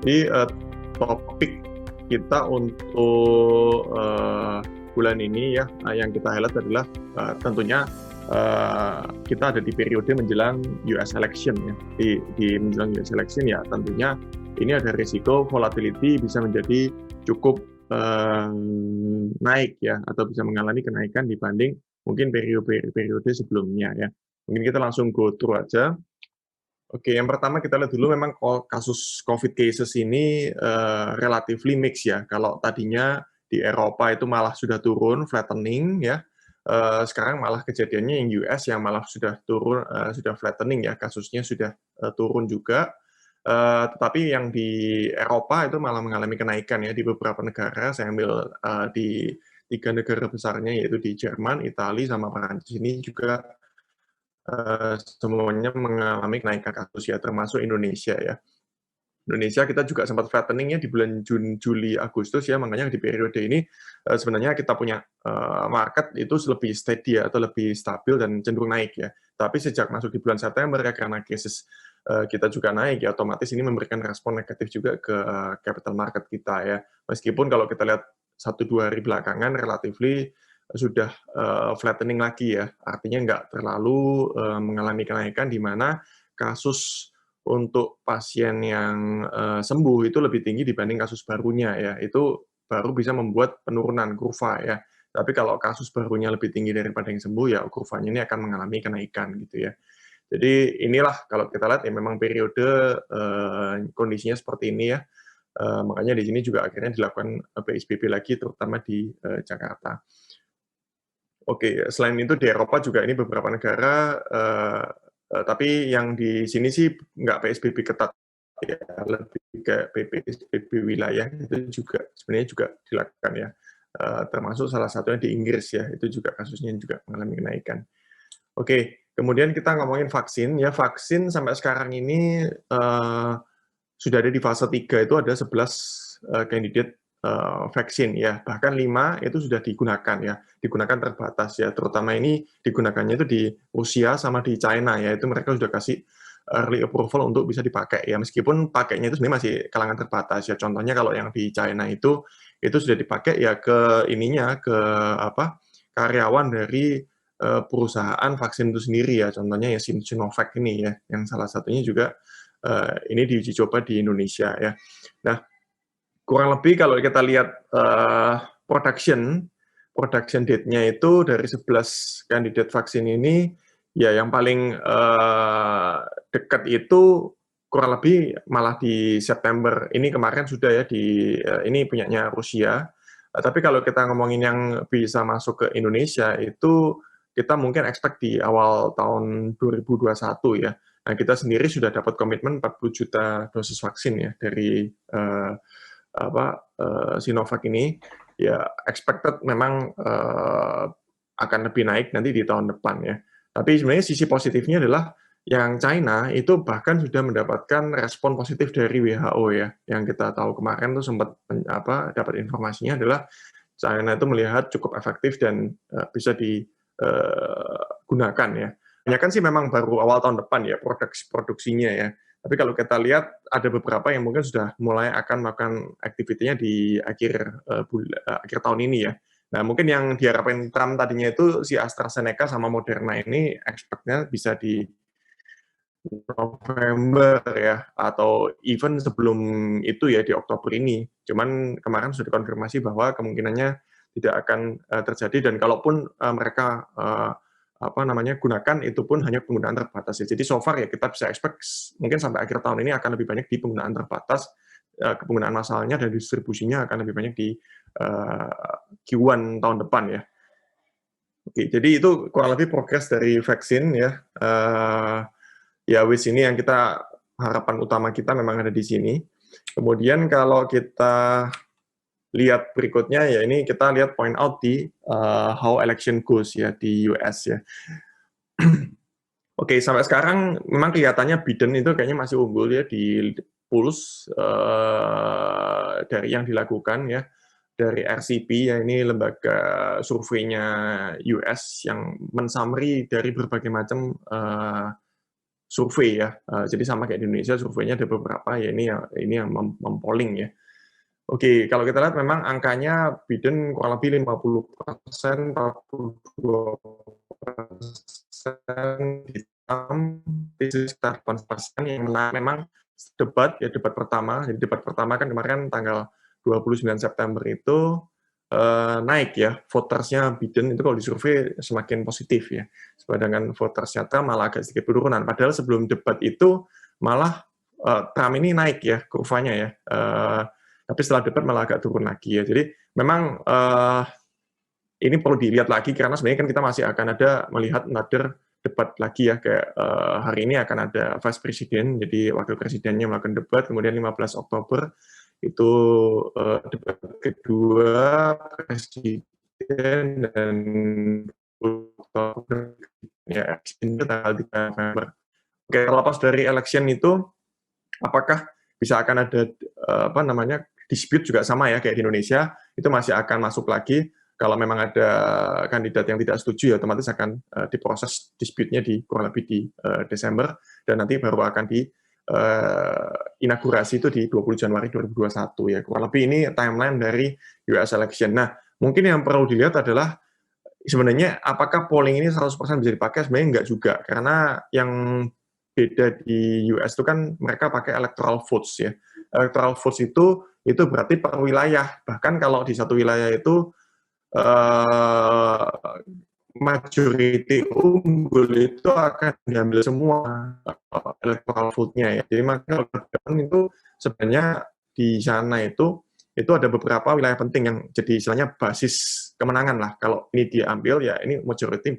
Jadi topik kita untuk bulan ini ya, yang kita highlight adalah tentunya kita ada di periode menjelang US election ya. Di menjelang US election ya tentunya ini ada risiko volatility bisa menjadi cukup naik ya, atau bisa mengalami kenaikan dibanding mungkin periode sebelumnya ya. Mungkin kita langsung go through aja. Oke, yang pertama kita lihat dulu memang kasus COVID cases ini relatively mix ya. Kalau tadinya di Eropa itu malah sudah turun, flattening ya. Sekarang malah kejadiannya yang US yang malah sudah turun, sudah flattening ya, kasusnya sudah turun juga. Tetapi yang di Eropa itu malah mengalami kenaikan ya di beberapa negara. Saya ambil di 3 negara besarnya, yaitu di Jerman, Italia, sama Prancis ini juga semuanya mengalami kenaikan kasus ya, termasuk Indonesia ya. Indonesia kita juga sempat flattening ya di bulan Juli, Agustus ya, makanya di periode ini sebenarnya kita punya market itu lebih steady ya, atau lebih stabil dan cenderung naik ya. Tapi sejak masuk di bulan September ya, karena cases kita juga naik ya, otomatis ini memberikan respon negatif juga ke capital market kita ya. Meskipun kalau kita lihat 1-2 hari belakangan relatively sudah flattening lagi ya, artinya nggak terlalu mengalami kenaikan, di mana kasus untuk pasien yang sembuh itu lebih tinggi dibanding kasus barunya ya, itu baru bisa membuat penurunan kurva ya. Tapi kalau kasus barunya lebih tinggi daripada yang sembuh ya, kurvanya ini akan mengalami kenaikan gitu ya. Jadi inilah kalau kita lihat ya, memang periode kondisinya seperti ini ya. Makanya di sini juga akhirnya dilakukan PSBB lagi, terutama di Jakarta. Oke, selain itu di Eropa juga ini beberapa negara, tapi yang di sini sih nggak PSBB ketat ya, lebih ke PSBB wilayah itu juga sebenarnya juga dilakukan ya, termasuk salah satunya di Inggris ya, itu juga kasusnya juga mengalami kenaikan. Oke, kemudian kita ngomongin vaksin ya, vaksin sampai sekarang ini sudah ada di fase 3 itu ada 11 kandidat vaksin ya, bahkan 5 itu sudah digunakan ya, digunakan terbatas ya, terutama ini digunakannya itu di Rusia sama di China ya, itu mereka sudah kasih early approval untuk bisa dipakai ya, meskipun pakainya itu sebenarnya masih kalangan terbatas ya. Contohnya kalau yang di China itu sudah dipakai ya ke ininya, ke apa, karyawan dari perusahaan vaksin itu sendiri ya, contohnya ya Sinovac ini ya, yang salah satunya juga ini diuji coba di Indonesia ya. Nah, kurang lebih kalau kita lihat production date-nya itu dari 11 kandidat vaksin ini, ya yang paling dekat itu kurang lebih malah di September. Ini kemarin sudah ya, ini punyanya Rusia. Tapi kalau kita ngomongin yang bisa masuk ke Indonesia itu kita mungkin expect di awal tahun 2021 ya. Nah, kita sendiri sudah dapat komitmen 40 juta dosis vaksin ya dari Sinovac ini. Ya, expected memang akan lebih naik nanti di tahun depan ya. Tapi sebenarnya sisi positifnya adalah yang China itu bahkan sudah mendapatkan respon positif dari WHO ya. Yang kita tahu kemarin tuh sempat dapat informasinya adalah China itu melihat cukup efektif dan bisa digunakan ya. Kebanyakan sih memang baru awal tahun depan ya produksinya ya. Tapi kalau kita lihat ada beberapa yang mungkin sudah mulai akan melakukan aktivitinya di akhir tahun ini ya. Nah, mungkin yang diharapkan Trump tadinya itu si AstraZeneca sama Moderna ini expect-nya bisa di November ya, atau even sebelum itu ya di Oktober ini. Cuman kemarin sudah dikonfirmasi bahwa kemungkinannya tidak akan terjadi, dan kalaupun mereka gunakan, itu pun hanya penggunaan terbatas ya. Jadi so far ya kita bisa expect mungkin sampai akhir tahun ini akan lebih banyak di penggunaan terbatas, penggunaan masalnya dan distribusinya akan lebih banyak di Q1 tahun depan ya. Oke, jadi itu kurang lebih progres dari vaksin ya. Ya, wis ini yang kita harapan utama kita memang ada di sini. Kemudian kalau kita lihat berikutnya ya, ini kita lihat point out di how election goes ya di US ya. Oke, sampai sekarang memang kelihatannya Biden itu kayaknya masih unggul ya di pulse dari yang dilakukan ya, dari RCP ya, ini lembaga surveinya US yang mensummary dari berbagai macam survei ya. Jadi sama kayak di Indonesia surveinya ada beberapa ya ini yang mempolling ya. Oke, kalau kita lihat memang angkanya Biden kurang lebih 50%, 42% di Trump, itu sekitar 8% yang menang memang debat pertama. Jadi debat pertama kan kemarin tanggal 29 September itu naik ya, votersnya Biden itu kalau disurvei semakin positif ya. Sedangkan votersnya Trump malah agak sedikit penurunan. Padahal sebelum debat itu malah Trump ini naik ya kurvanya ya. Tapi setelah debat malah agak turun lagi ya. Jadi memang ini perlu dilihat lagi karena sebenarnya kan kita masih akan ada melihat another debat lagi ya, kayak hari ini akan ada vice president, jadi wakil presidennya melakukan debat, kemudian 15 Oktober itu debat kedua presiden, dan Oktober ya tanggal 3 November. Oke, terlepas dari election itu, apakah bisa akan ada dispute juga sama ya kayak di Indonesia, itu masih akan masuk lagi. Kalau memang ada kandidat yang tidak setuju, ya otomatis akan diproses dispute-nya kurang lebih di Desember, dan nanti baru akan inaugurasi itu di 20 Januari 2021 ya. Kurang lebih ini timeline dari US election. Nah, mungkin yang perlu dilihat adalah sebenarnya apakah polling ini 100% bisa dipakai? Sebenarnya enggak juga, karena yang beda di US itu kan mereka pakai electoral votes ya. Electoral votes itu berarti per wilayah. Bahkan kalau di satu wilayah itu majority unggul itu akan diambil semua electoral vote-nya ya. Jadi maka itu sebenarnya di sana itu ada beberapa wilayah penting yang jadi istilahnya basis kemenangan lah. Kalau ini diambil ya ini majority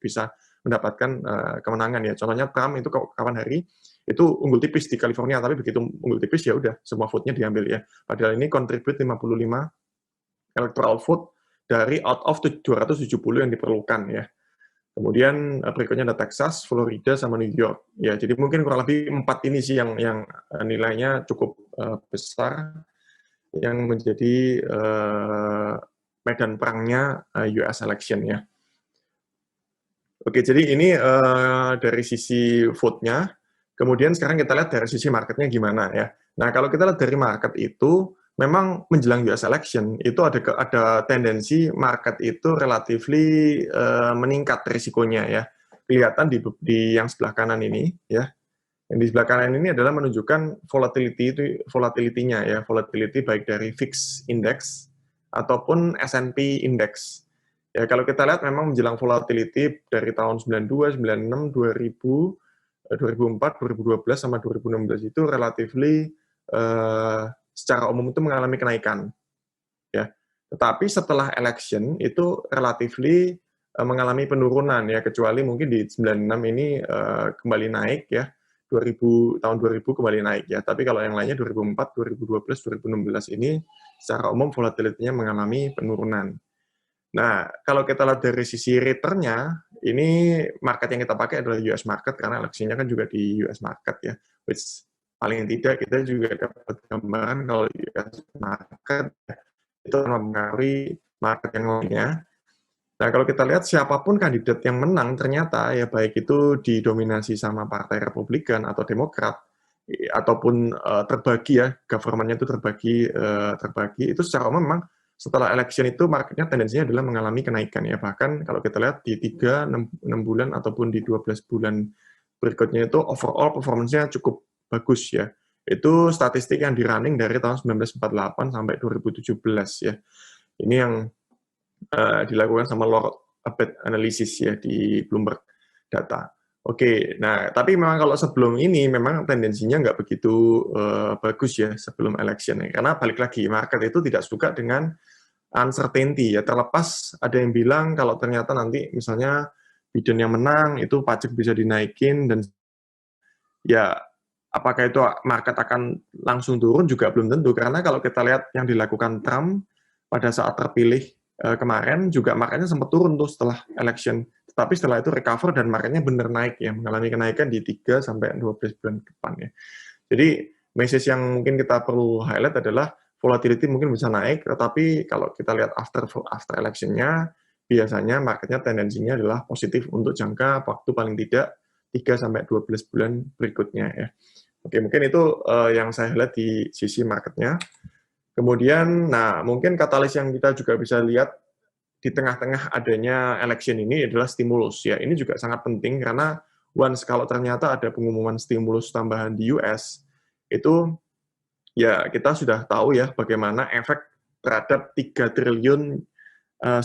bisa mendapatkan kemenangan ya. Contohnya Trump itu kapan hari itu unggul tipis di California, tapi begitu unggul tipis ya udah semua vote-nya diambil ya. Padahal ini contribute 55 electoral vote dari out of 270 yang diperlukan ya. Kemudian berikutnya ada Texas, Florida, sama New York. Ya, jadi mungkin kurang lebih 4 ini sih yang nilainya cukup besar yang menjadi medan perangnya US election ya. Oke, jadi ini dari sisi vote-nya. Kemudian sekarang kita lihat dari sisi marketnya gimana ya. Nah, kalau kita lihat dari market itu, memang menjelang US election itu ada tendensi market itu relatively meningkat risikonya ya. Kelihatan di yang sebelah kanan ini ya. Yang di sebelah kanan ini adalah menunjukkan volatility-nya ya, volatility baik dari VIX index ataupun S&P index. Ya, kalau kita lihat memang menjelang volatility dari tahun 92, 96, 2000, 2004, 2012 sama 2016 itu relatively secara umum itu mengalami kenaikan, ya. Tetapi setelah election itu relatively mengalami penurunan ya, kecuali mungkin di 96 ini kembali naik ya, tahun 2000 kembali naik ya. Tapi kalau yang lainnya 2004, 2012, 2016 ini secara umum volatility-nya mengalami penurunan. Nah, kalau kita lihat dari sisi return-nya, ini market yang kita pakai adalah US market karena election-nya kan juga di US market ya, which paling tidak kita juga dapat gambaran kalau US market itu mempengaruhi market yang lainnya. Nah, kalau kita lihat siapapun kandidat yang menang ternyata ya baik itu didominasi sama Partai Republikan atau Demokrat ataupun terbagi ya, government-nya itu terbagi itu secara umum memang setelah election itu marketnya tendensinya adalah mengalami kenaikan ya. Bahkan kalau kita lihat di 3, 6 bulan ataupun di 12 bulan berikutnya itu overall performance-nya cukup bagus ya. Itu statistik yang di-running dari tahun 1948 sampai 2017 ya. Ini yang dilakukan sama Lord Abbett Analysis ya di Bloomberg Data. Oke, nah tapi memang kalau sebelum ini memang tendensinya nggak begitu bagus ya sebelum election ya. Karena balik lagi, market itu tidak suka dengan uncertainty ya. Terlepas ada yang bilang kalau ternyata nanti misalnya Biden yang menang itu pajak bisa dinaikin dan ya apakah itu market akan langsung turun juga belum tentu. Karena kalau kita lihat yang dilakukan Trump pada saat terpilih kemarin juga marketnya sempat turun tuh setelah election. Tapi setelah itu recover dan marketnya benar naik ya, mengalami kenaikan di 3 sampai 12 bulan ke depan ya. Jadi message yang mungkin kita perlu highlight adalah volatility mungkin bisa naik, tetapi kalau kita lihat after election-nya biasanya marketnya tendensinya adalah positif untuk jangka waktu paling tidak 3-12 bulan berikutnya ya. Oke, mungkin itu yang saya lihat di sisi marketnya. Kemudian, nah mungkin katalis yang kita juga bisa lihat di tengah-tengah adanya election ini adalah stimulus ya. Ini juga sangat penting karena once kalau ternyata ada pengumuman stimulus tambahan di US, itu ya kita sudah tahu ya bagaimana efek terhadap 3 triliun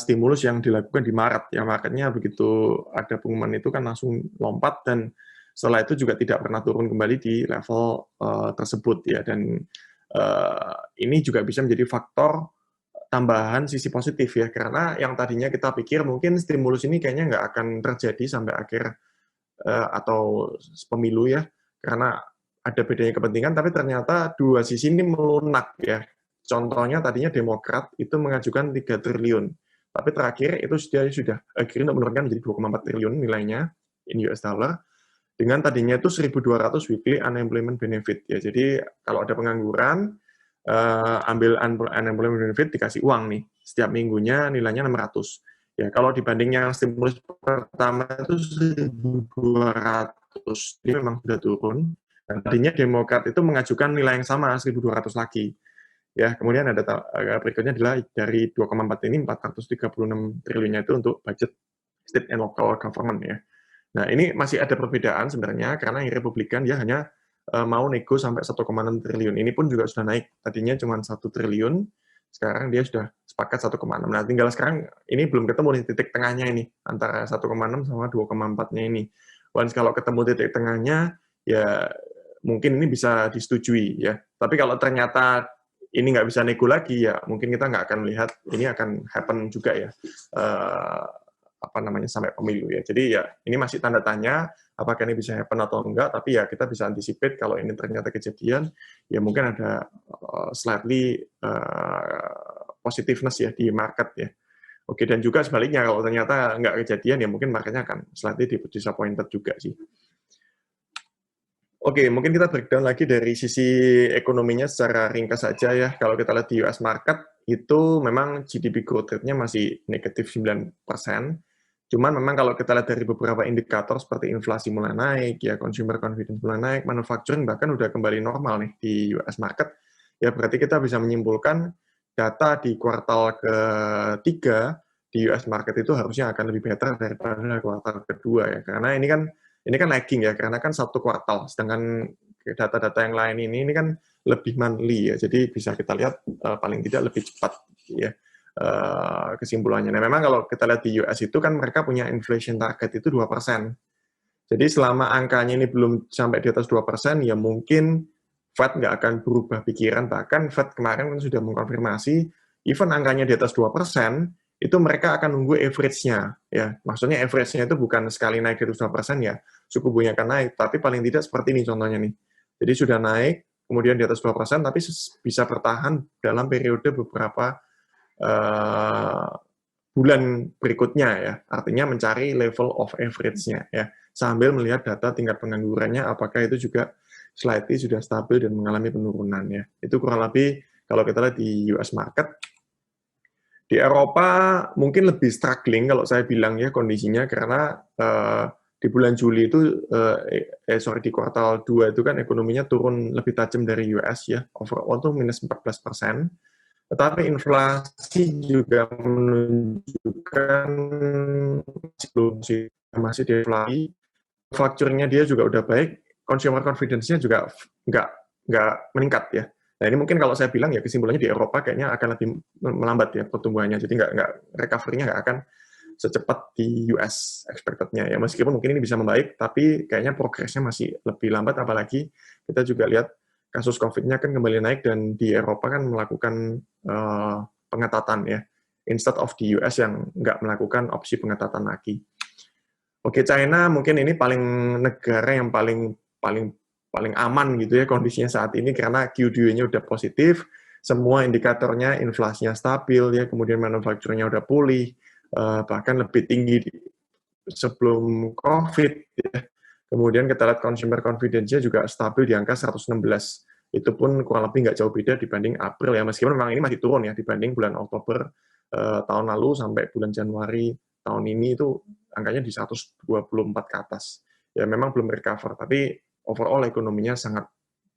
stimulus yang dilakukan di Maret. Ya marketnya begitu ada pengumuman itu kan langsung lompat dan setelah itu juga tidak pernah turun kembali di level tersebut ya. Dan ini juga bisa menjadi faktor tambahan sisi positif ya, karena yang tadinya kita pikir mungkin stimulus ini kayaknya nggak akan terjadi sampai akhir atau pemilu ya, karena ada bedanya kepentingan, tapi ternyata dua sisi ini melunak ya. Contohnya tadinya Demokrat itu mengajukan 3 triliun, tapi terakhir itu sudah akhirnya menurunkan menjadi 2,4 triliun nilainya in US dollar, dengan tadinya itu 1.200 weekly unemployment benefit ya. Jadi kalau ada pengangguran, ambil unemployment benefit dikasih uang nih setiap minggunya nilainya 600 ya. Kalau dibandingnya stimulus pertama itu 1.200, ini memang sudah turun. Dan tadinya Demokrat itu mengajukan nilai yang sama 1.200 lagi ya. Kemudian ada berikutnya adalah dari 2,4 ini 436 triliunnya itu untuk budget state and local government ya. Nah, ini masih ada perbedaan sebenarnya karena yang Republikan dia hanya mau nego sampai 1,6 triliun. Ini pun juga sudah naik. Tadinya cuma 1 triliun, sekarang dia sudah sepakat 1,6. Nah, tinggal sekarang ini belum ketemu nih titik tengahnya ini antara 1,6 sama 2,4-nya ini. Once kalau ketemu titik tengahnya, ya mungkin ini bisa disetujui ya. Tapi kalau ternyata ini nggak bisa nego lagi, ya mungkin kita nggak akan melihat ini akan happen juga ya. Sampai pemilu ya. Jadi ya ini masih tanda tanya apakah ini bisa happen atau enggak, tapi ya kita bisa anticipate kalau ini ternyata kejadian, ya mungkin ada slightly positiveness ya di market ya. Oke, dan juga sebaliknya kalau ternyata nggak kejadian ya mungkin marketnya akan slightly disappointed juga sih. Oke, mungkin kita breakdown lagi dari sisi ekonominya secara ringkas saja ya. Kalau kita lihat di US market, itu memang GDP growth rate-nya masih negatif 9%. Cuman memang kalau kita lihat dari beberapa indikator seperti inflasi mulai naik, ya consumer confidence mulai naik, manufacturing bahkan udah kembali normal nih di US market, ya berarti kita bisa menyimpulkan data di kuartal ketiga di US market itu harusnya akan lebih better daripada kuartal kedua ya. Karena ini kan lagging ya, karena kan satu kuartal, sedangkan data-data yang lain ini kan lebih monthly ya, jadi bisa kita lihat paling tidak lebih cepat ya kesimpulannya. Nah, memang kalau kita lihat di US itu kan mereka punya inflation target itu 2%. Jadi selama angkanya ini belum sampai di atas 2%, ya mungkin Fed nggak akan berubah pikiran, bahkan Fed kemarin kan sudah mengkonfirmasi, even angkanya di atas 2%, itu mereka akan nunggu average-nya. Ya. Maksudnya average-nya itu bukan sekali naik di atas 2% ya, suku bunga akan naik, tapi paling tidak seperti ini contohnya nih. Jadi sudah naik, kemudian di atas 2%, tapi bisa bertahan dalam periode beberapa bulan berikutnya ya, artinya mencari level of average-nya ya, sambil melihat data tingkat penganggurannya apakah itu juga slightly sudah stabil dan mengalami penurunan ya. Itu kurang lebih kalau kita lihat di US market. Di Eropa mungkin lebih struggling kalau saya bilang ya kondisinya, karena di bulan Juli itu di kuartal 2 itu kan ekonominya turun lebih tajam dari US ya, overall itu minus 14%. Tetapi inflasi juga menunjukkan masih deflasi, manufacturing-nya dia juga udah baik, consumer confidence-nya juga nggak meningkat ya. Nah ini mungkin kalau saya bilang ya kesimpulannya di Eropa kayaknya akan lebih melambat ya pertumbuhannya, jadi nggak recovery-nya nggak akan secepat di US expected-nya ya. Meskipun mungkin ini bisa membaik, tapi kayaknya progresnya masih lebih lambat, apalagi kita juga lihat kasus COVID-nya kan kembali naik dan di Eropa kan melakukan pengetatan ya, instead of di US yang nggak melakukan opsi pengetatan lagi. Oke, China mungkin ini negara yang paling aman gitu ya kondisinya saat ini, karena QDW-nya udah positif, semua indikatornya inflasinya stabil ya, kemudian manufacturing-nya udah pulih, bahkan lebih tinggi sebelum COVID ya. Kemudian kita lihat consumer confidence-nya juga stabil di angka 116. Itu pun kurang lebih nggak jauh beda dibanding April ya, meskipun memang ini masih turun ya dibanding bulan Oktober tahun lalu sampai bulan Januari tahun ini itu angkanya di 124 ke atas. ya memang belum recover, tapi overall ekonominya sangat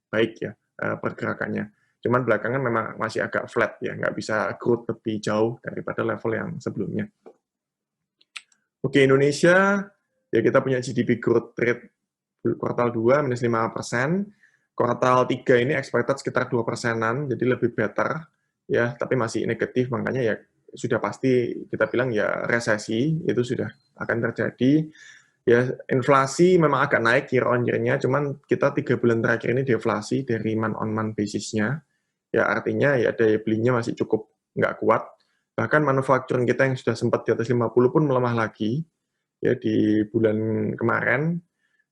baik ya pergerakannya. Cuman belakangan memang masih agak flat ya, nggak bisa growth lebih jauh daripada level yang sebelumnya. Oke, Indonesia, ya kita punya GDP growth rate kuartal 2 minus 5%, kuartal 3 ini expected sekitar 2%-an, jadi lebih better, ya, tapi masih negatif, makanya ya sudah pasti kita bilang ya resesi, itu sudah akan terjadi. Ya, inflasi memang agak naik year on year-nya, cuman kita 3 bulan terakhir ini deflasi dari month-on-month basis-nya, ya artinya ya daya belinya masih cukup nggak kuat. Bahkan manufacturing kita yang sudah sempat di atas 50 pun melemah lagi ya di bulan kemarin.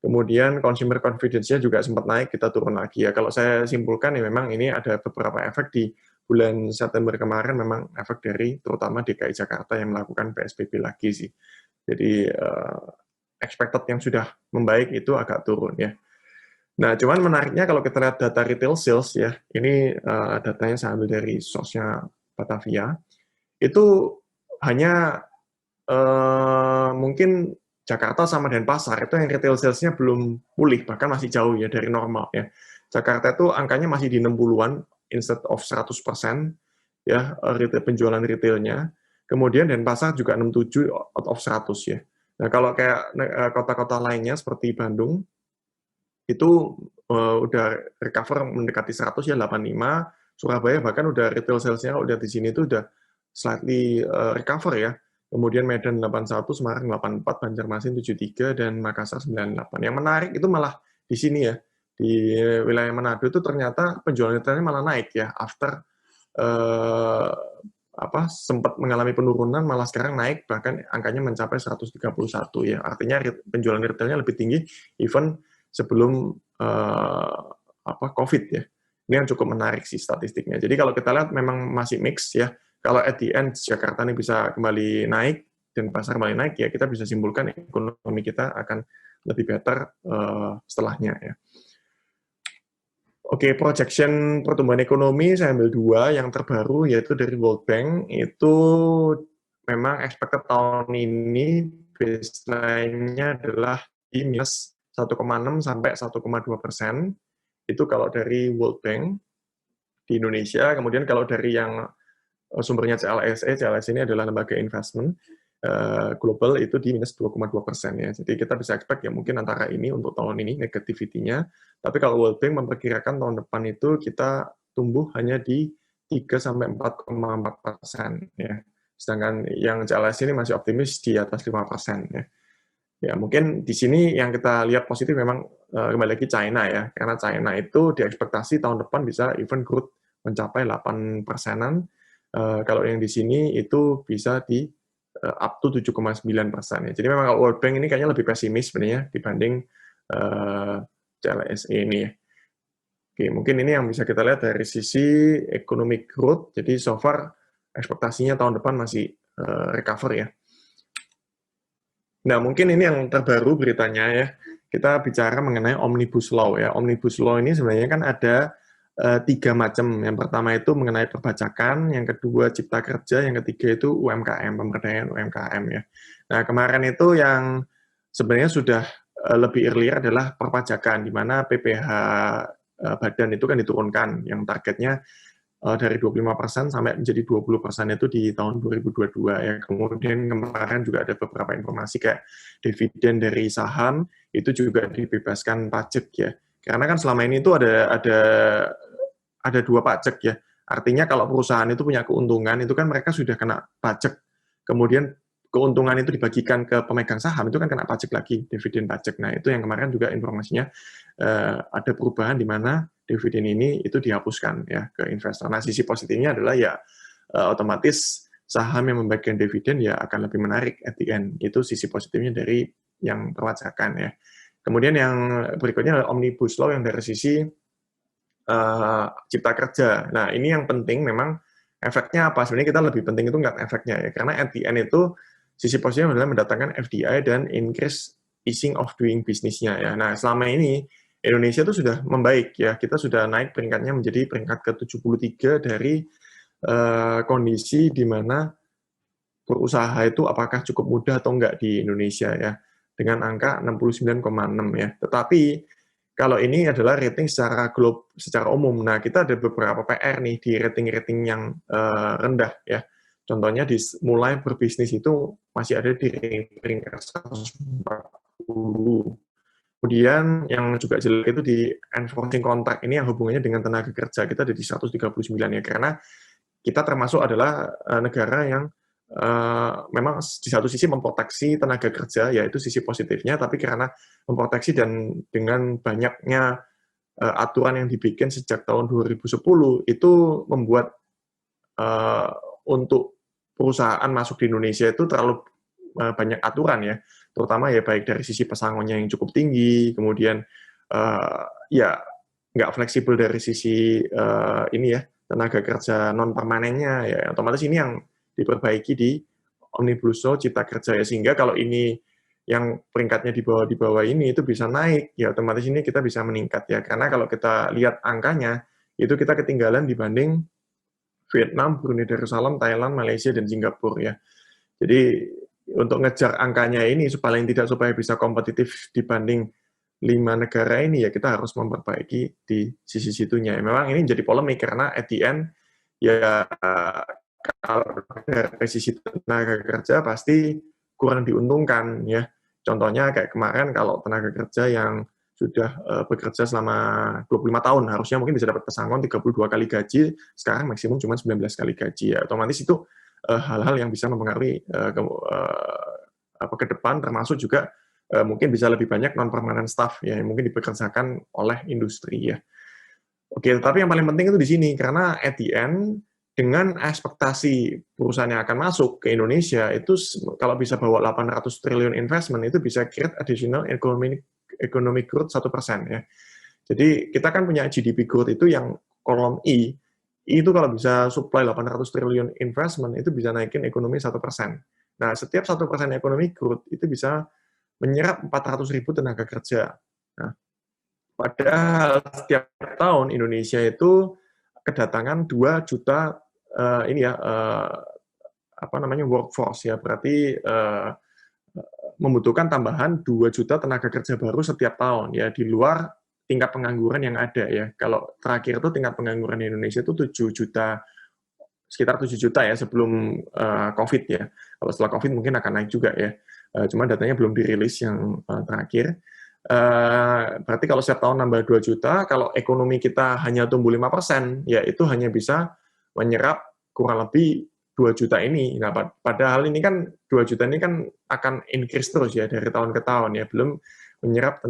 Kemudian consumer confidence-nya juga sempat naik, kita turun lagi ya. Kalau saya simpulkan ya memang ini ada beberapa efek di bulan September kemarin, memang efek dari terutama DKI Jakarta yang melakukan PSBB lagi sih. Jadi expected yang sudah membaik itu agak turun ya. Nah, cuman menariknya kalau kita lihat data retail sales ya, ini datanya saya ambil dari source-nya Batavia, itu hanya mungkin Jakarta sama Denpasar itu yang retail sales-nya belum pulih, bahkan masih jauh ya dari normal ya. Jakarta itu angkanya masih di 60-an instead of 100% ya penjualan retailnya. Kemudian Denpasar juga 67 out of 100 ya. Nah, kalau kayak kota-kota lainnya seperti Bandung, itu udah recover mendekati 100 ya, 85. Surabaya bahkan udah retail sales-nya kalau udah di sini itu udah slightly recover ya. Kemudian Medan 81, Semarang 84, Banjarmasin 73, dan Makassar 98. Yang menarik itu malah di sini ya, di wilayah Manado itu ternyata penjualan retailnya malah naik ya, after sempat mengalami penurunan, malah sekarang naik, bahkan angkanya mencapai 131 ya. Artinya penjualan retailnya lebih tinggi even sebelum COVID ya. Ini yang cukup menarik sih statistiknya. Jadi kalau kita lihat memang masih mix ya. Kalau at the end Jakarta ini bisa kembali naik dan pasar kembali naik ya, kita bisa simpulkan ekonomi kita akan lebih better setelahnya ya. Oke, projection pertumbuhan ekonomi saya ambil 2, yang terbaru yaitu dari World Bank, itu memang expected tahun ini baseline-nya adalah di minus 1,6 sampai 1,2%. Itu kalau dari World Bank di Indonesia. Kemudian kalau dari yang sumbernya CLSA ini adalah lembaga investment global, itu di minus 2,2% ya. Jadi kita bisa expect ya mungkin antara ini untuk tahun ini negativity-nya. Tapi kalau World Bank memperkirakan tahun depan itu kita tumbuh hanya di 3 sampai 4,4% ya. Sedangkan yang CLSA ini masih optimis di atas 5% ya. Ya, mungkin di sini yang kita lihat positif memang kembali lagi China ya. Karena China itu diekspektasi tahun depan bisa even growth mencapai 8%-an. Kalau yang di sini itu bisa di up to 7,9% ya. Jadi memang kalau World Bank ini kayaknya lebih pesimis sebenarnya dibanding CLSA ini ya. Oke, mungkin ini yang bisa kita lihat dari sisi economic growth. Jadi so far ekspektasinya tahun depan masih recover ya. Nah, mungkin ini yang terbaru beritanya ya. Kita bicara mengenai Omnibus Law ya. Omnibus Law ini sebenarnya kan ada 3 macam. Yang pertama itu mengenai perpajakan, yang kedua cipta kerja, yang ketiga itu UMKM, pemberdayaan UMKM ya. Nah, kemarin itu yang sebenarnya sudah lebih earlier adalah perpajakan, di mana PPh badan itu kan diturunkan, yang targetnya dari 25% sampai menjadi 20% itu di tahun 2022 ya. Kemudian kemarin juga ada beberapa informasi kayak dividen dari saham itu juga dibebaskan pajak ya. Karena kan selama ini itu ada 2 pajak ya. Artinya kalau perusahaan itu punya keuntungan itu kan mereka sudah kena pajak. Kemudian keuntungan itu dibagikan ke pemegang saham itu kan kena pajak lagi, dividen pajak. Nah, itu yang kemarin juga informasinya ada perubahan di mana dividen ini itu dihapuskan ya ke investor. Nah, sisi positifnya adalah ya otomatis saham yang membagikan dividen ya akan lebih menarik at the end. Itu sisi positifnya dari yang perpajakan ya. Kemudian yang berikutnya adalah Omnibus Law yang dari sisi cipta kerja. Nah, ini yang penting memang efeknya apa? Sebenarnya kita lebih penting itu nggak efeknya ya, karena at the end itu sisi positifnya adalah mendatangkan FDI dan increase easing of doing business-nya ya. Nah, selama ini Indonesia itu sudah membaik ya, kita sudah naik peringkatnya menjadi peringkat ke-73 dari kondisi di mana berusaha itu apakah cukup mudah atau enggak di Indonesia ya. dengan angka 69,6 ya. Tetapi kalau ini adalah rating secara umum. Nah, kita ada beberapa PR nih di rating-rating yang rendah ya. Contohnya mulai berbisnis itu masih ada di peringkat 140. Kemudian yang juga jelek itu di enforcing kontrak ini yang hubungannya dengan tenaga kerja kita ada di 139 ya, karena kita termasuk adalah negara yang memang di satu sisi memproteksi tenaga kerja, yaitu sisi positifnya, tapi karena memproteksi dan dengan banyaknya aturan yang dibikin sejak tahun 2010 itu membuat untuk perusahaan masuk di Indonesia itu terlalu banyak aturan ya, terutama ya baik dari sisi pesangonnya yang cukup tinggi, kemudian ya nggak fleksibel dari sisi ini ya tenaga kerja non permanennya ya, otomatis ini yang diperbaiki di Omnibus Law Cipta Kerja ya, sehingga kalau ini yang peringkatnya di bawah ini itu bisa naik ya, otomatis ini kita bisa meningkat ya, karena kalau kita lihat angkanya itu kita ketinggalan dibanding Vietnam, Brunei Darussalam, Thailand, Malaysia, dan Singapura ya. Jadi untuk ngejar angkanya ini paling tidak supaya bisa kompetitif dibanding 5 negara ini ya kita harus memperbaiki di sisi situnya. Memang ini jadi polemik karena at the end ya kalau dari sisi tenaga kerja pasti kurang diuntungkan ya. Contohnya kayak kemarin kalau tenaga kerja yang sudah bekerja selama 25 tahun, harusnya mungkin bisa dapat pesangon 32 kali gaji, sekarang maksimum cuma 19 kali gaji ya. Otomatis itu hal-hal yang bisa mempengaruhi ke depan, termasuk juga mungkin bisa lebih banyak non-permanent staff ya, yang mungkin dipekerjakan oleh industri ya. Oke, tapi yang paling penting itu di sini, karena at the end, dengan ekspektasi perusahaan yang akan masuk ke Indonesia, itu kalau bisa bawa 800 triliun investment, itu bisa create additional economic growth 1% ya. Jadi kita kan punya GDP growth itu yang kolom I itu kalau bisa supply 800 triliun investment, itu bisa naikin ekonomi 1%. Nah, setiap 1% ekonomi growth, itu bisa menyerap 400.000 tenaga kerja. Nah, padahal setiap tahun Indonesia itu kedatangan 2 juta workforce ya, berarti membutuhkan tambahan 2 juta tenaga kerja baru setiap tahun ya, di luar tingkat pengangguran yang ada ya. Kalau terakhir itu tingkat pengangguran di Indonesia itu 7 juta, sekitar 7 juta ya sebelum COVID ya. Kalau setelah COVID mungkin akan naik juga ya. Cuma datanya belum dirilis yang terakhir. Berarti kalau setiap tahun nambah 2 juta, kalau ekonomi kita hanya tumbuh 5%, ya itu hanya bisa menyerap kurang lebih 2 juta ini. Nah, padahal ini kan 2 juta ini kan akan increase terus ya dari tahun ke tahun ya, belum menyerap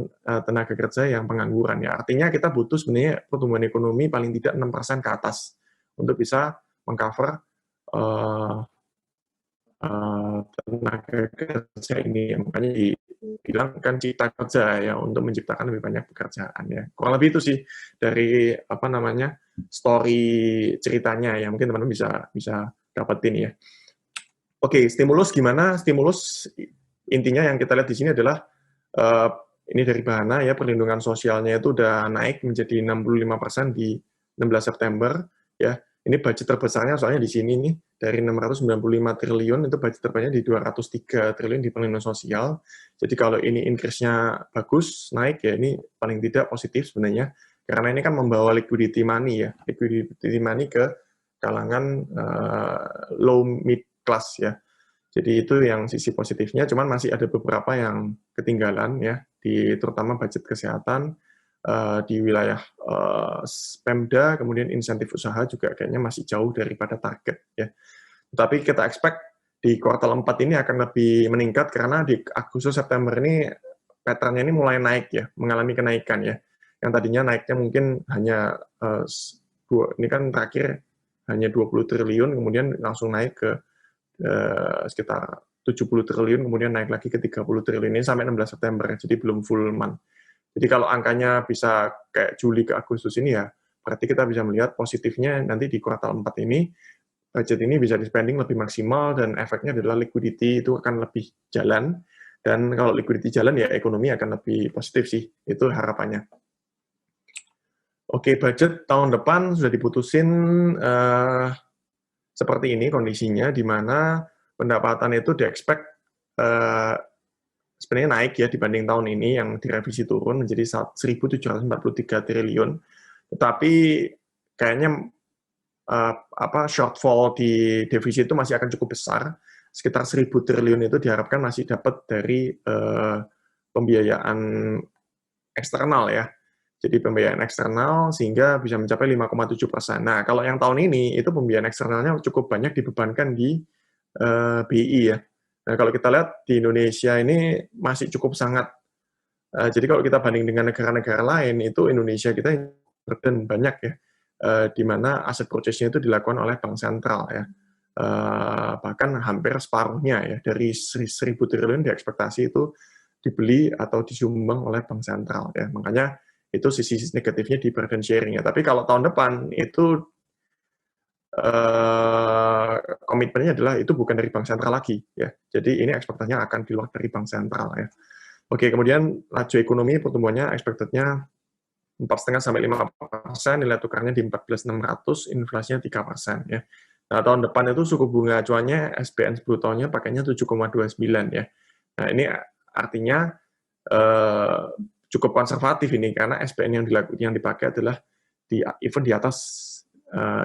tenaga kerja yang pengangguran ya. Artinya kita butuh sebenarnya pertumbuhan ekonomi paling tidak 6% ke atas untuk bisa mengcover tenaga kerja ini. Makanya dibilang kan cipta kerja ya, untuk menciptakan lebih banyak pekerjaan ya. Kurang lebih itu sih dari story ceritanya ya, mungkin teman-teman bisa dapetin ya. Oke, stimulus gimana? Stimulus intinya yang kita lihat di sini adalah ini dari Bahana ya, perlindungan sosialnya itu udah naik menjadi 65% di 16 September ya. Ini budget terbesarnya soalnya di sini nih, dari 695 triliun itu budget terbanyak di 203 triliun di perlindungan sosial. Jadi kalau ini increase-nya bagus, naik ya, ini paling tidak positif sebenarnya, karena ini kan membawa liquidity money ya, liquidity money ke kalangan low mid class ya. Jadi itu yang sisi positifnya, cuman masih ada beberapa yang ketinggalan ya, terutama budget kesehatan, di wilayah Pemda, kemudian insentif usaha juga kayaknya masih jauh daripada target ya. Tapi kita expect di kuartal 4 ini akan lebih meningkat karena di Agustus September ini pattern-nya ini mulai naik ya, mengalami kenaikan ya. Yang tadinya naiknya mungkin hanya ini kan terakhir hanya 20 triliun, kemudian langsung naik ke sekitar 70 triliun, kemudian naik lagi ke 30 triliun ini sampai 16 September, jadi belum full month. Jadi kalau angkanya bisa kayak Juli ke Agustus ini ya, berarti kita bisa melihat positifnya nanti di kuartal 4 ini, budget ini bisa di-spending lebih maksimal, dan efeknya adalah liquidity itu akan lebih jalan, dan kalau liquidity jalan ya ekonomi akan lebih positif sih, itu harapannya. Oke, budget tahun depan sudah diputusin seperti ini kondisinya, di mana pendapatan itu di-expect sebenarnya naik ya dibanding tahun ini yang direvisi turun menjadi 1.743 triliun. Tetapi kayaknya shortfall di defisit itu masih akan cukup besar, sekitar 1.000 triliun itu diharapkan masih dapat dari pembiayaan eksternal ya. Jadi pembiayaan eksternal sehingga bisa mencapai 5,7%. Nah, kalau yang tahun ini itu pembiayaan eksternalnya cukup banyak dibebankan di BI ya. Nah, kalau kita lihat di Indonesia ini masih cukup sangat. Jadi kalau kita banding dengan negara-negara lain, itu Indonesia kita burden banyak ya, di mana aset purchase-nya itu dilakukan oleh bank sentral ya. Bahkan hampir separuhnya ya, dari 1.000 triliun diekspektasi itu dibeli atau disumbang oleh bank sentral ya. Makanya itu sisi negatifnya di burden sharing ya. Tapi kalau tahun depan itu komitmennya adalah itu bukan dari bank sentral lagi ya. Jadi ini ekspektasinya akan di luar dari bank sentral ya. Oke, kemudian laju ekonomi pertumbuhannya ekspektednya 4,5 sampai 5%, nilai tukarnya di 14.600, inflasinya 3% ya. Nah, tahun depan itu suku bunga acuannya SBN 10 tahunnya pakainya 7,29 ya. Nah, ini artinya cukup konservatif ini karena SBN yang dipakai adalah even di atas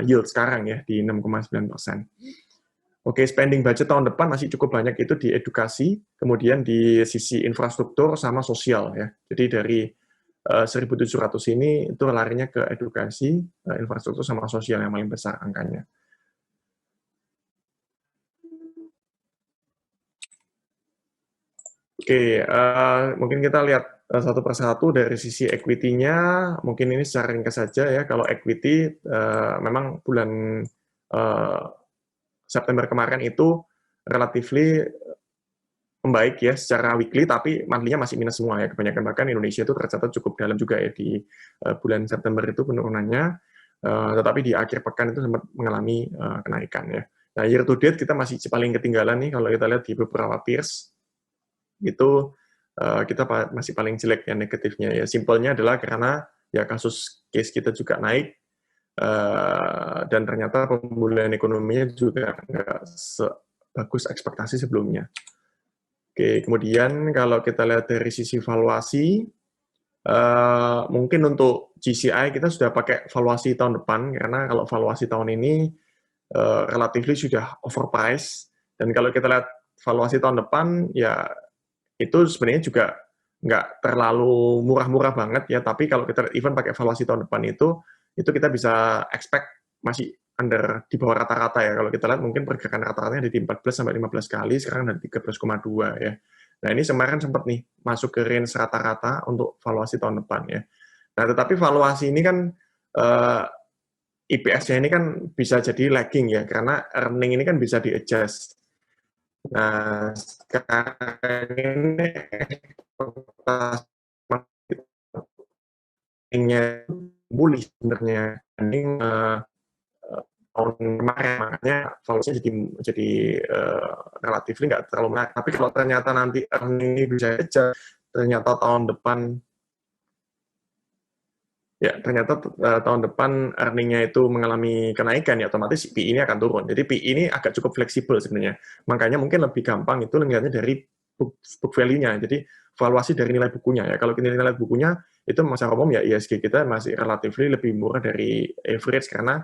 yield sekarang ya di 6,9%. Oke, spending budget tahun depan masih cukup banyak itu di edukasi, kemudian di sisi infrastruktur sama sosial ya. Jadi dari 1.700 ini itu larinya ke edukasi, infrastruktur sama sosial yang paling besar angkanya. Oke, mungkin kita lihat satu persatu dari sisi equity-nya, mungkin ini secara ringkas saja ya. Kalau equity memang bulan September kemarin itu relatively membaik ya secara weekly, tapi monthly-nya masih minus semua ya. Kebanyakan bahkan Indonesia itu tercatat cukup dalam juga ya di bulan September itu penurunannya, tetapi di akhir pekan itu sempat mengalami kenaikan ya. Nah, year to date kita masih paling ketinggalan nih kalau kita lihat di beberapa peers, itu kita masih paling jelek ya negatifnya ya. Simpelnya adalah karena ya kasus case kita juga naik, dan ternyata pemulihan ekonominya juga nggak sebagus ekspektasi sebelumnya. Oke, kemudian kalau kita lihat dari sisi valuasi, mungkin untuk GCI kita sudah pakai valuasi tahun depan, karena kalau valuasi tahun ini relatively sudah overpriced, dan kalau kita lihat valuasi tahun depan, ya itu sebenarnya juga nggak terlalu murah-murah banget ya, tapi kalau kita even pakai valuasi tahun depan itu kita bisa expect masih under di bawah rata-rata ya. Kalau kita lihat mungkin pergerakan rata-ratanya ada di 14 sampai 15 kali, sekarang ada 13,2 ya. Nah, ini kemarin sempat nih masuk ke range rata-rata untuk valuasi tahun depan ya. Nah, tetapi valuasi ini kan IPS-nya ini kan bisa jadi lagging ya, karena earning ini kan bisa di-adjust. Nah, sekarang ini earningnya bullish sebenarnya dibanding tahun kemarin, makanya valuasinya jadi relatif nggak terlalu menarik. Tapi kalau ternyata nanti earning ini bisa aja, ternyata tahun depan earning-nya itu mengalami kenaikan, ya otomatis PI ini akan turun. Jadi PI ini agak cukup fleksibel sebenarnya. Makanya mungkin lebih gampang itu lihatnya dari book value-nya. Jadi valuasi dari nilai bukunya ya. Kalau nilai bukunya itu secara umum ya ISG kita masih relatif lebih murah dari average, karena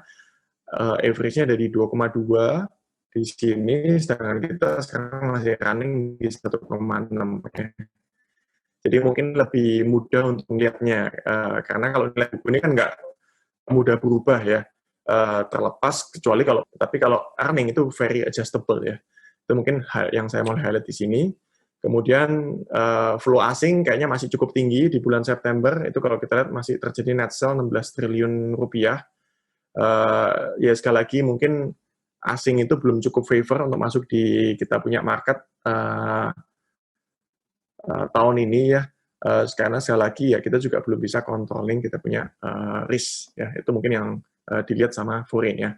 average-nya ada di 2,2 di sini, sedangkan kita sekarang masih running di 1,6 ya. Jadi mungkin lebih mudah untuk melihatnya, karena kalau nilai buku ini kan nggak mudah berubah ya, terlepas kecuali kalau earning itu very adjustable ya. Itu mungkin hal yang saya mau highlight di sini. Kemudian flow asing kayaknya masih cukup tinggi di bulan September, itu kalau kita lihat masih terjadi net sell 16 triliun rupiah. Ya sekali lagi mungkin asing itu belum cukup favor untuk masuk di kita punya market tahun ini ya, karena sekali lagi ya kita juga belum bisa controlling kita punya risk ya, itu mungkin yang dilihat sama foreign ya.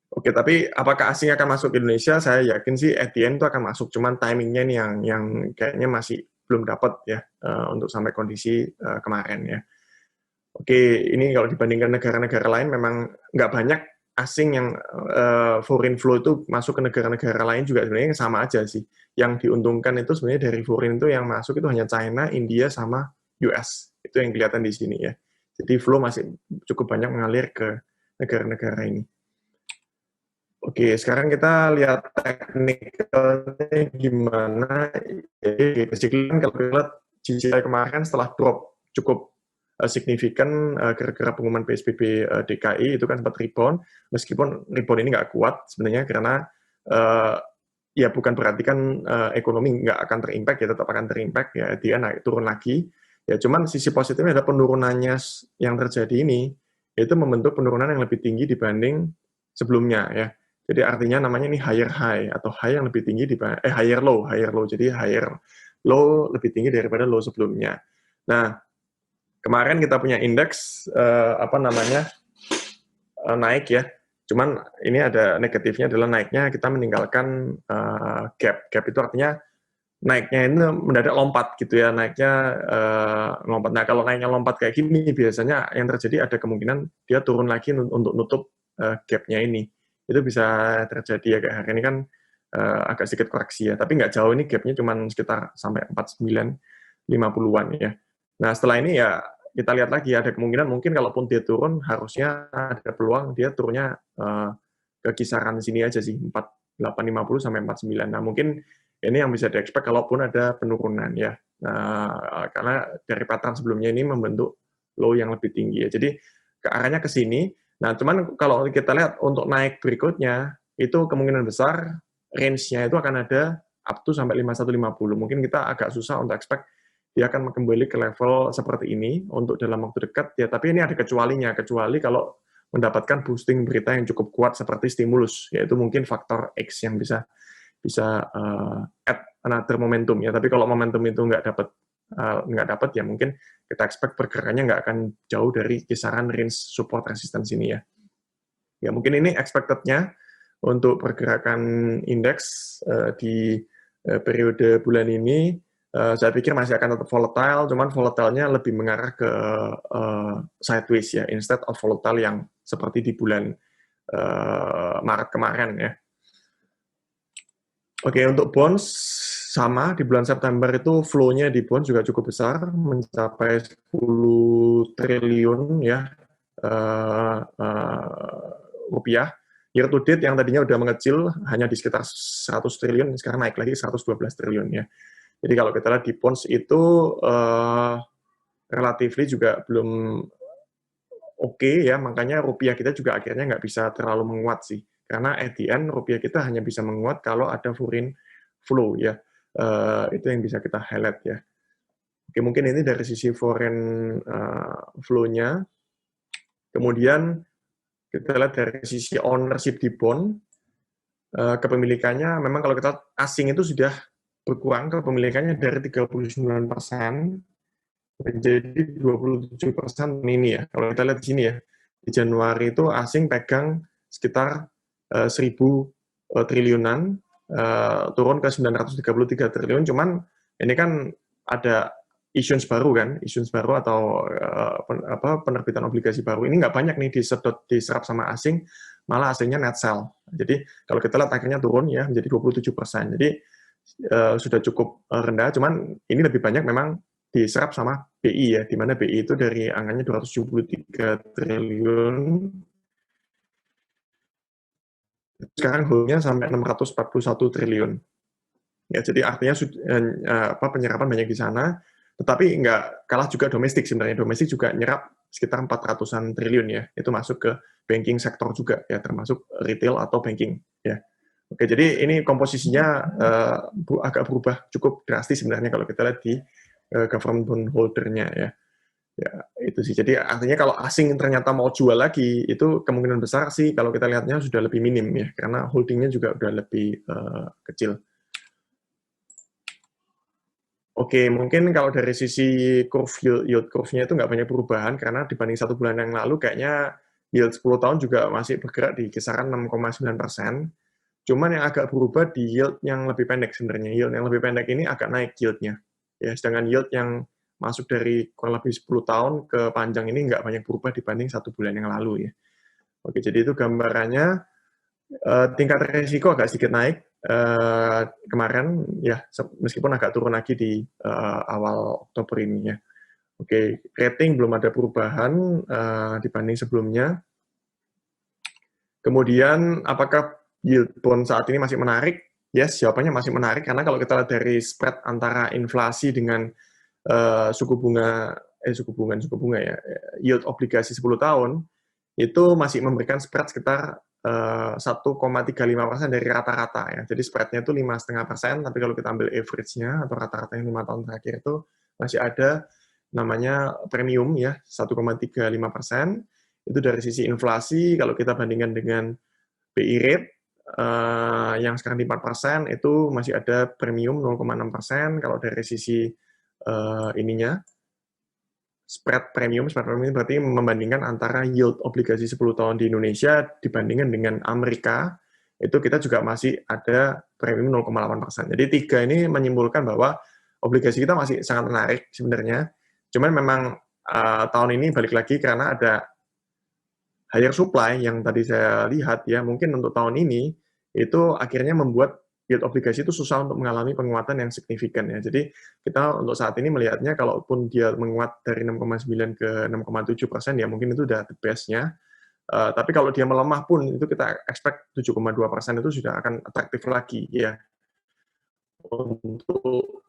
Oke, tapi apakah asing akan masuk ke Indonesia? Saya yakin sih at the end itu akan masuk, cuman timingnya nih yang kayaknya masih belum dapat ya untuk sampai kondisi kemarin ya. Oke, ini kalau dibandingkan negara-negara lain memang nggak banyak asing yang foreign flow itu masuk ke negara-negara lain juga sebenarnya sama aja sih. Yang diuntungkan itu sebenarnya dari foreign itu yang masuk itu hanya China, India, sama US. Itu yang kelihatan di sini ya. Jadi flow masih cukup banyak mengalir ke negara-negara ini. Oke, sekarang kita lihat teknikalnya gimana. Jadi, basically kan kalau kita lihat GCI kemarin setelah drop cukup signifikan gara-gara pengumuman PSBB DKI itu kan sempat rebound, meskipun rebound ini nggak kuat sebenarnya karena ya bukan berarti kan ekonomi nggak akan terimpact, ya tetap akan terimpact, ya dia naik turun lagi. Ya cuman sisi positifnya adalah penurunannya yang terjadi ini itu membentuk penurunan yang lebih tinggi dibanding sebelumnya ya. Jadi artinya namanya ini higher high atau high yang lebih tinggi higher low. Jadi higher low lebih tinggi daripada low sebelumnya. Nah, kemarin kita punya indeks naik ya. Cuman ini ada negatifnya adalah naiknya kita meninggalkan gap. Gap itu artinya naiknya ini mendadak lompat gitu ya, naiknya lompat. Nah, kalau naiknya lompat kayak gini biasanya yang terjadi ada kemungkinan dia turun lagi untuk nutup gap-nya ini. Itu bisa terjadi ya, kayak hari ini kan agak sedikit koreksi ya, tapi nggak jauh, ini gap-nya cuma sekitar sampai 49.50-an ya. Nah, setelah ini ya kita lihat lagi, ada kemungkinan mungkin kalaupun dia turun, harusnya ada peluang dia turunnya ke kisaran sini aja sih, 48.50 sampai 49. Nah, mungkin ini yang bisa di-expect kalaupun ada penurunan ya. Nah, karena dari pattern sebelumnya ini membentuk low yang lebih tinggi ya. Jadi ke arahnya ke sini. Nah, cuman kalau kita lihat untuk naik berikutnya, itu kemungkinan besar range-nya itu akan ada up to sampai 5150. Mungkin kita agak susah untuk expect dia akan kembali ke level seperti ini untuk dalam waktu dekat ya, tapi ini ada kecualinya. Kecuali kalau mendapatkan boosting berita yang cukup kuat seperti stimulus, yaitu mungkin faktor X yang bisa add another momentum ya. Tapi kalau momentum itu nggak dapat ya mungkin kita expect pergerakannya nggak akan jauh dari kisaran range support resistance ini ya. Ya mungkin ini expected-nya untuk pergerakan indeks di periode bulan ini. Saya pikir masih akan tetap volatile, cuman volatile-nya lebih mengarah ke sideways ya, instead of volatile yang seperti di bulan Maret kemarin ya. Oke, untuk bonds sama, di bulan September itu flow-nya di bonds juga cukup besar, mencapai 10 triliun ya rupiah. Year to date yang tadinya udah mengecil hanya di sekitar 100 triliun, sekarang naik lagi 112 triliun ya. Jadi kalau kita lihat di bonds itu relatively juga belum oke ya, makanya rupiah kita juga akhirnya nggak bisa terlalu menguat sih. Karena at the end, rupiah kita hanya bisa menguat kalau ada foreign flow ya. Itu yang bisa kita highlight ya. Oke, mungkin ini dari sisi foreign flow-nya. Kemudian kita lihat dari sisi ownership di bond, kepemilikannya memang kalau kita asing itu sudah berkurang kepemilikannya dari 39% menjadi 27% ini ya. Kalau kita lihat di sini ya, di Januari itu asing pegang sekitar 1.000 triliunan, turun ke 933 triliun, cuman ini kan ada issuance baru atau penerbitan obligasi baru. Ini nggak banyak nih diserap sama asing, malah asingnya net sell. Jadi kalau kita lihat akhirnya turun ya menjadi 27%. Jadi sudah cukup rendah, cuman ini lebih banyak memang diserap sama BI ya, di mana BI itu dari angkanya 273 triliun, sekarang hold-nya sampai 641 triliun. Ya, jadi artinya penyerapan banyak di sana, tetapi nggak kalah juga domestik sebenarnya. Domestik juga nyerap sekitar 400-an triliun ya, itu masuk ke banking sektor juga ya, termasuk retail atau banking ya. Oke, jadi ini komposisinya agak berubah cukup drastis sebenarnya kalau kita lihat di government bond holder-nya ya. Ya, itu sih. Jadi artinya kalau asing ternyata mau jual lagi, itu kemungkinan besar sih kalau kita lihatnya sudah lebih minim ya, karena holdingnya juga udah lebih kecil. Oke, mungkin kalau dari sisi yield curve-nya itu nggak banyak perubahan, karena dibanding 1 bulan yang lalu, kayaknya yield 10 tahun juga masih bergerak di kisaran 6,9%. Cuman yang agak berubah di yield yang lebih pendek sebenarnya. Yield yang lebih pendek ini agak naik yield-nya. Ya, sedangkan yield yang masuk dari kurang lebih 10 tahun ke panjang ini nggak banyak berubah dibanding 1 bulan yang lalu ya. Oke, jadi itu gambarannya. Tingkat risiko agak sedikit naik kemarin ya, meskipun agak turun lagi di awal Oktober ini ya. Oke, rating belum ada perubahan dibanding sebelumnya. Kemudian apakah yield bond saat ini masih menarik? Yes, jawabannya masih menarik karena kalau kita lihat dari spread antara inflasi dengan suku bunga ya, yield obligasi 10 tahun itu masih memberikan spread sekitar 1,35% dari rata-rata ya. Jadi spreadnya itu 5,5%, tapi kalau kita ambil average-nya atau rata-rata yang 5 tahun terakhir itu masih ada namanya premium ya, 1,35%. Itu dari sisi inflasi, kalau kita bandingkan dengan BI rate yang sekarang di 4%, itu masih ada premium 0,6%. Kalau dari sisi ininya, spread premium berarti membandingkan antara yield obligasi 10 tahun di Indonesia dibandingkan dengan Amerika, itu kita juga masih ada premium 0,8%. Jadi tiga ini menyimpulkan bahwa obligasi kita masih sangat menarik sebenarnya. Cuman memang tahun ini balik lagi karena ada higher supply yang tadi saya lihat ya, mungkin untuk tahun ini itu akhirnya membuat yield obligasi itu susah untuk mengalami penguatan yang signifikan ya. Jadi kita untuk saat ini melihatnya kalaupun dia menguat dari 6,9 ke 6,7% ya mungkin itu udah the best-nya. Tapi kalau dia melemah pun itu kita expect 7,2% itu sudah akan atraktif lagi ya untuk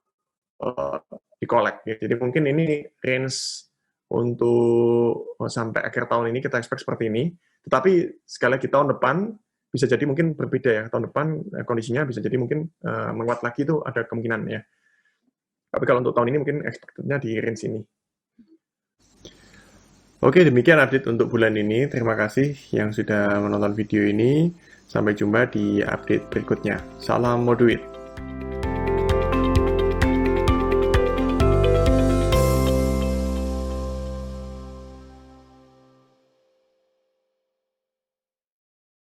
di-collect ya. Jadi mungkin ini range untuk sampai akhir tahun ini kita expect seperti ini. Tetapi sekali lagi tahun depan bisa jadi mungkin berbeda ya. Tahun depan kondisinya bisa jadi mungkin menguat lagi itu ada kemungkinan ya. Tapi kalau untuk tahun ini mungkin expected-nya di range ini. Oke, demikian update untuk bulan ini. Terima kasih yang sudah menonton video ini. Sampai jumpa di update berikutnya. Salam Moduit.